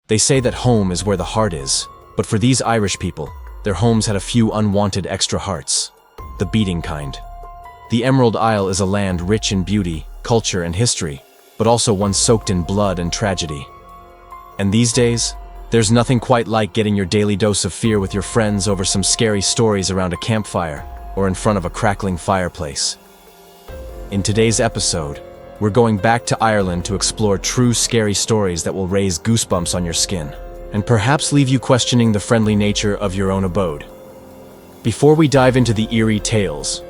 They say that home is where the heart is, but for these Irish people, their homes had a few unwanted extra hearts. The beating kind. The Emerald Isle is a land rich in beauty, culture, and history, but also one soaked in blood and tragedy. And these days, there's nothing quite like getting your daily dose of fear with your friends over some scary stories around a campfire or in front of a crackling fireplace. In today's episode, we're going back to Ireland to explore true scary stories that will raise goosebumps on your skin, and perhaps leave you questioning the friendly nature of your own abode. Before we dive into the eerie tales,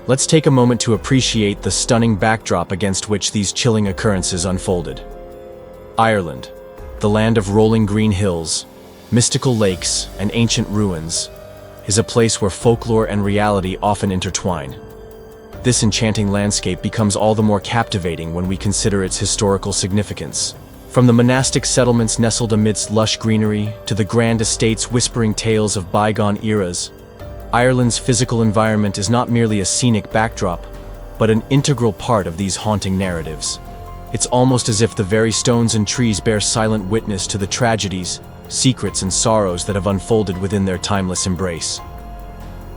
let's take a moment to appreciate the stunning backdrop against which these chilling occurrences unfolded. Ireland, the land of rolling green hills, mystical lakes, and ancient ruins, is a place where folklore and reality often intertwine. This enchanting landscape becomes all the more captivating when we consider its historical significance. From the monastic settlements nestled amidst lush greenery to the grand estates whispering tales of bygone eras, Ireland's physical environment is not merely a scenic backdrop, but an integral part of these haunting narratives. It's almost as if the very stones and trees bear silent witness to the tragedies, secrets, and sorrows that have unfolded within their timeless embrace.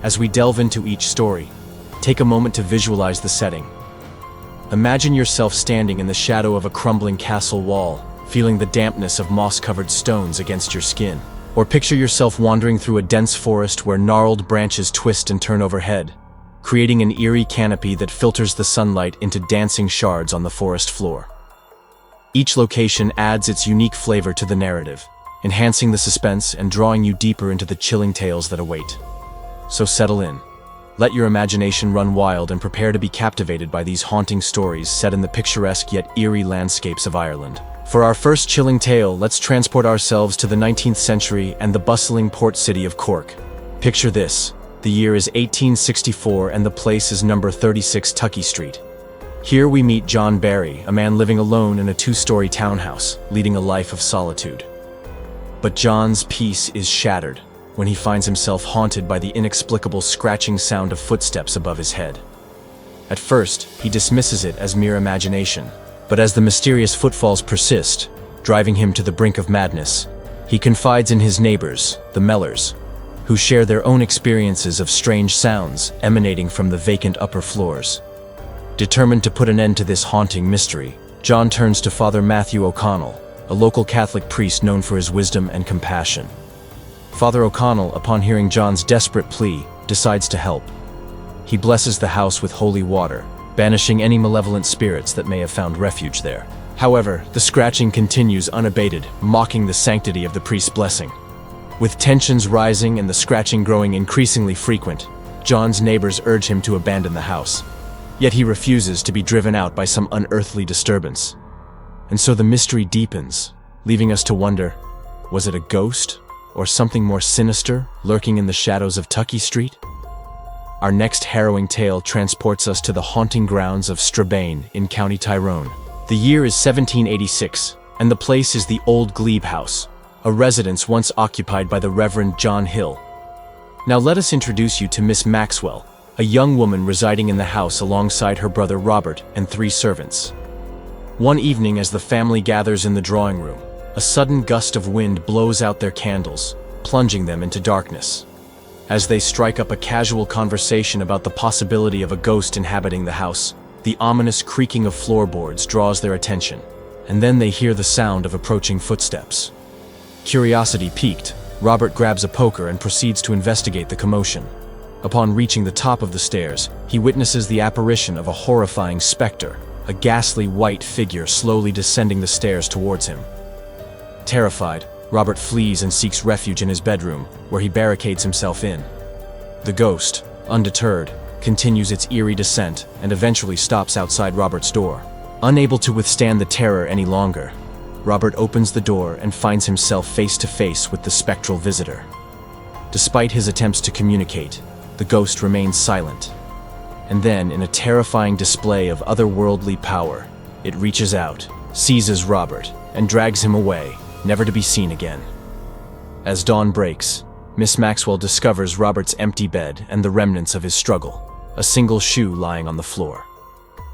As we delve into each story, take a moment to visualize the setting. Imagine yourself standing in the shadow of a crumbling castle wall, feeling the dampness of moss-covered stones against your skin. Or picture yourself wandering through a dense forest where gnarled branches twist and turn overhead, creating an eerie canopy that filters the sunlight into dancing shards on the forest floor. Each location adds its unique flavor to the narrative, enhancing the suspense and drawing you deeper into the chilling tales that await. So settle in. Let your imagination run wild and prepare to be captivated by these haunting stories set in the picturesque yet eerie landscapes of Ireland. For our first chilling tale, let's transport ourselves to the 19th century and the bustling port city of Cork. Picture this. The year is 1864 and the place is number 36 Tuckey Street. Here we meet John Barry, a man living alone in a two-story townhouse, leading a life of solitude. But John's peace is shattered when he finds himself haunted by the inexplicable scratching sound of footsteps above his head. At first, he dismisses it as mere imagination, but as the mysterious footfalls persist, driving him to the brink of madness, he confides in his neighbors, the Mellors, who share their own experiences of strange sounds emanating from the vacant upper floors. Determined to put an end to this haunting mystery, John turns to Father Matthew O'Connell, a local Catholic priest known for his wisdom and compassion. Father O'Connell, upon hearing John's desperate plea, decides to help. He blesses the house with holy water, banishing any malevolent spirits that may have found refuge there. However, the scratching continues unabated, mocking the sanctity of the priest's blessing. With tensions rising and the scratching growing increasingly frequent, John's neighbors urge him to abandon the house. Yet he refuses to be driven out by some unearthly disturbance. And so the mystery deepens, leaving us to wonder, was it a ghost or something more sinister lurking in the shadows of Tuckey Street? Our next harrowing tale transports us to the haunting grounds of Strabane in County Tyrone. The year is 1786, and the place is the Old Glebe House, a residence once occupied by the Reverend John Hill. Now let us introduce you to Miss Maxwell, a young woman residing in the house alongside her brother Robert and 3 servants. One evening, as the family gathers in the drawing room, a sudden gust of wind blows out their candles, plunging them into darkness. As they strike up a casual conversation about the possibility of a ghost inhabiting the house, the ominous creaking of floorboards draws their attention, and then they hear the sound of approaching footsteps. Curiosity piqued, Robert grabs a poker and proceeds to investigate the commotion. Upon reaching the top of the stairs, he witnesses the apparition of a horrifying specter, a ghastly white figure slowly descending the stairs towards him. Terrified, Robert flees and seeks refuge in his bedroom, where he barricades himself in. The ghost, undeterred, continues its eerie descent and eventually stops outside Robert's door. Unable to withstand the terror any longer, Robert opens the door and finds himself face to face with the spectral visitor. Despite his attempts to communicate, the ghost remains silent. And then, in a terrifying display of otherworldly power, it reaches out, seizes Robert, and drags him away, never to be seen again. As dawn breaks, Miss Maxwell discovers Robert's empty bed and the remnants of his struggle, a single shoe lying on the floor.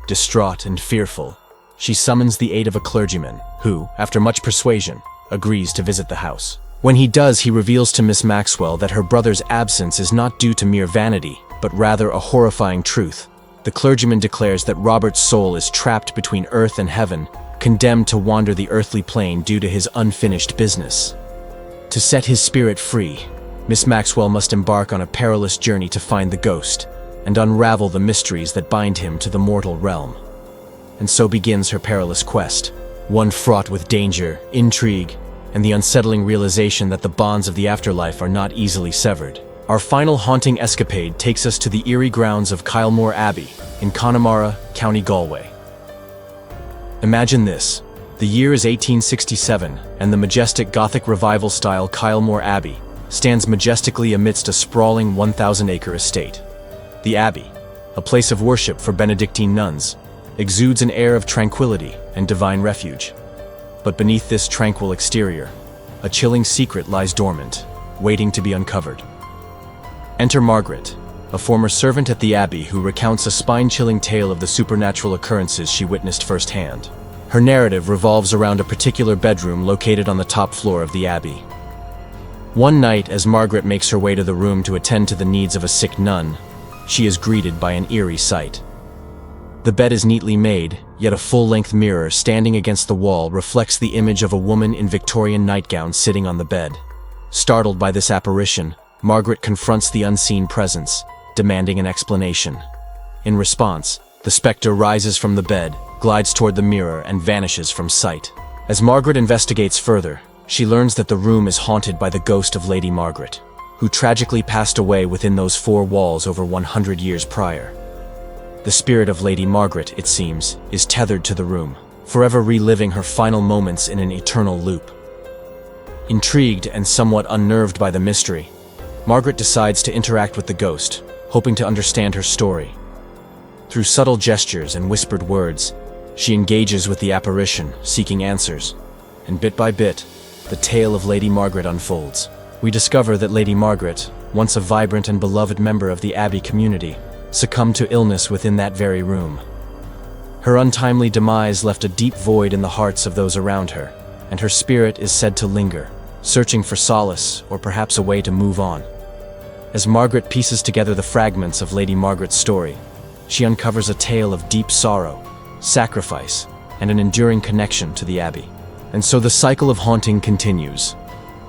Distraught and fearful, she summons the aid of a clergyman who, after much persuasion, agrees to visit the house. When he does, he reveals to Miss Maxwell that her brother's absence is not due to mere vanity, but rather a horrifying truth. The clergyman declares that Robert's soul is trapped between earth and heaven, condemned to wander the earthly plane due to his unfinished business. To set his spirit free, Miss Maxwell must embark on a perilous journey to find the ghost and unravel the mysteries that bind him to the mortal realm. And so begins her perilous quest, one fraught with danger, intrigue, and the unsettling realization that the bonds of the afterlife are not easily severed. Our final haunting escapade takes us to the eerie grounds of Kylemore Abbey in Connemara, County Galway. Imagine this. The year is 1867, and the majestic Gothic Revival-style Kylemore Abbey stands majestically amidst a sprawling 1,000-acre estate. The Abbey, a place of worship for Benedictine nuns, exudes an air of tranquility and divine refuge. But beneath this tranquil exterior, a chilling secret lies dormant, waiting to be uncovered. Enter Margaret, a former servant at the Abbey who recounts a spine-chilling tale of the supernatural occurrences she witnessed firsthand. Her narrative revolves around a particular bedroom located on the top floor of the Abbey. One night, as Margaret makes her way to the room to attend to the needs of a sick nun, she is greeted by an eerie sight. The bed is neatly made, yet a full-length mirror standing against the wall reflects the image of a woman in Victorian nightgown sitting on the bed. Startled by this apparition, Margaret confronts the unseen presence, demanding an explanation. In response, the specter rises from the bed, glides toward the mirror, and vanishes from sight. As Margaret investigates further, she learns that the room is haunted by the ghost of Lady Margaret, who tragically passed away within those four walls over 100 years prior. The spirit of Lady Margaret, it seems, is tethered to the room, forever reliving her final moments in an eternal loop. Intrigued and somewhat unnerved by the mystery, Margaret decides to interact with the ghost, hoping to understand her story. Through subtle gestures and whispered words, she engages with the apparition, seeking answers, and bit by bit, the tale of Lady Margaret unfolds. We discover that Lady Margaret, once a vibrant and beloved member of the Abbey community, succumbed to illness within that very room. Her untimely demise left a deep void in the hearts of those around her, and her spirit is said to linger, searching for solace or perhaps a way to move on. As Margaret pieces together the fragments of Lady Margaret's story, she uncovers a tale of deep sorrow, sacrifice, and an enduring connection to the Abbey. And so the cycle of haunting continues,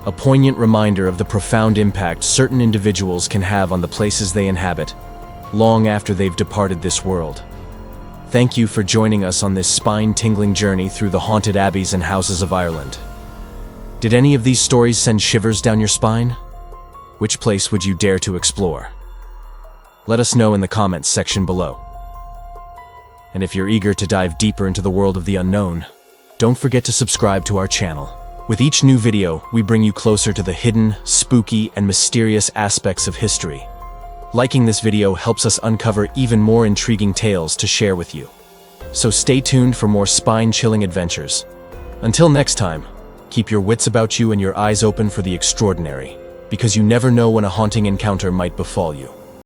a poignant reminder of the profound impact certain individuals can have on the places they inhabit, long after they've departed this world. Thank you for joining us on this spine-tingling journey through the haunted abbeys and houses of Ireland. Did any of these stories send shivers down your spine? Which place would you dare to explore? Let us know in the comments section below. And if you're eager to dive deeper into the world of the unknown, don't forget to subscribe to our channel. With each new video, we bring you closer to the hidden, spooky, and mysterious aspects of history. Liking this video helps us uncover even more intriguing tales to share with you. So stay tuned for more spine-chilling adventures. Until next time, keep your wits about you and your eyes open for the extraordinary, because you never know when a haunting encounter might befall you.